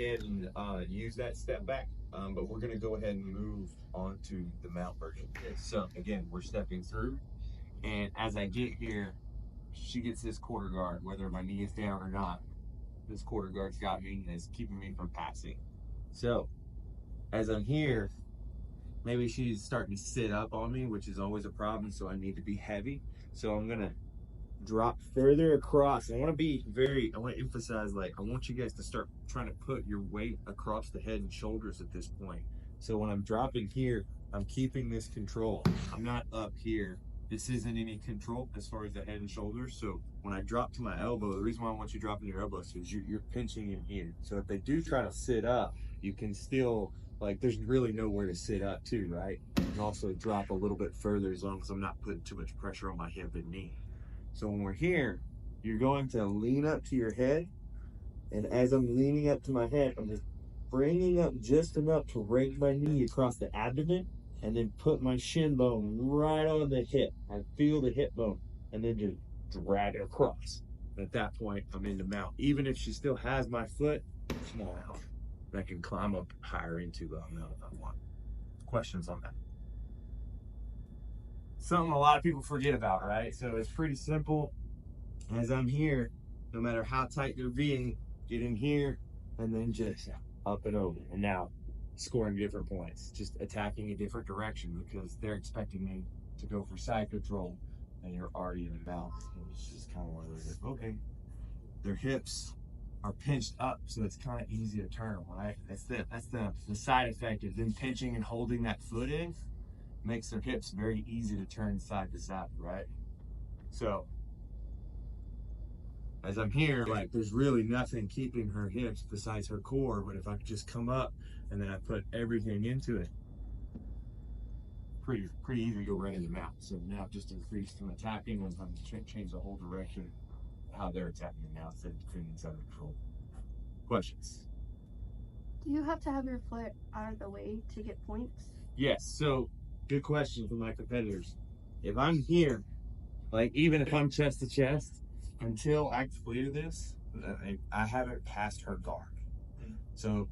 ahead and use that step back, but we're going to go ahead and move on to the mount version. So again, we're stepping through, and as I get here, she gets this quarter guard, whether my knee is down or not. This quarter guard's got me and is keeping me from passing. So as I'm here, maybe she's starting to sit up on me, which is always a problem, so I need to be heavy. So I'm gonna drop further across. I want to emphasize, like, I want you guys to start trying to put your weight across the head and shoulders at this point. So when I'm dropping here, I'm keeping this control. I'm not up here. This isn't any control as far as the head and shoulders. So when I drop to my elbow, the reason why I want you dropping your elbows is you're pinching in here. So if they do try to sit up, you can still, like, there's really nowhere to sit up too, right? You can also drop a little bit further as long as I'm not putting too much pressure on my hip and knee. So when we're here, you're going to lean up to your head. And as I'm leaning up to my head, I'm just bringing up just enough to raise my knee across the abdomen and then put my shin bone right on the hip. I feel the hip bone and then just drag it across. At that point, I'm in the mount. Even if she still has my foot, small mount. I can climb up higher into the mount if I want. Questions on that? Something a lot of people forget about, right? So it's pretty simple. As I'm here, no matter how tight they're being, get in here and then just up and over. And now scoring different points, just attacking a different direction because they're expecting me to go for side control and you're already in the mount. It's just kind of one of those, okay, their hips are pinched up, so it's kind of easy to turn, right? That's the side effect of them pinching and holding that foot in. Makes their hips very easy to turn side to side, right? So as I'm here, like, there's really nothing keeping her hips besides her core, but if I could just come up and then I put everything into it, pretty easy to go right in the mount. So now just increase some attacking and change the whole direction of how they're attacking now instead of defending inside of control. Questions? Do you have to have your foot out of the way to get points? Yes, so good question for my competitors. If I'm here, like, even if I'm chest to chest, until I clear this, I haven't passed her guard. So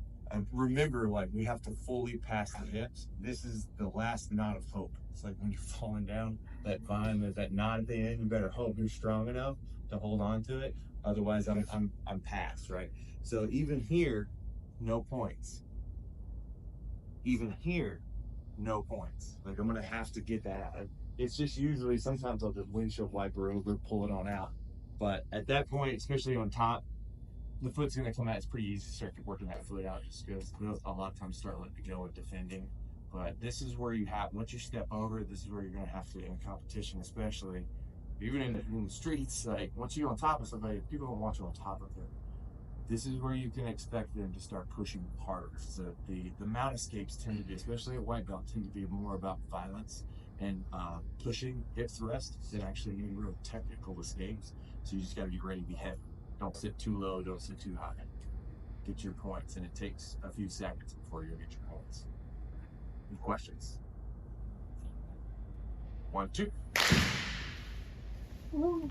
remember, like, we have to fully pass the hips. This is the last knot of hope. It's like when you're falling down, that vine, there's that knot at the end. You better hope you're strong enough to hold on to it. Otherwise, I'm past, right? So even here, no points. Even here, no points. Like, I'm gonna have to get that out. It's just usually, sometimes I'll just windshield wiper over, pull it on out. But at that point, especially on top, the foot's gonna come out. It's pretty easy to start working that foot out just because a lot of times start letting it go with defending. But this is where you have, once you step over, this is where you're gonna have to, in competition especially, even in the streets, like, once you're on top of somebody, people don't want you on top of them. This is where you can expect them to start pushing harder. So the mount escapes tend to be, especially at white belt, tend to be more about violence and pushing hip thrust than actually any real technical escapes. So you just got to be ready to be heavy. Don't sit too low, don't sit too high. Get your points, and it takes a few seconds before you get your points. Any questions? 1, 2. Ooh.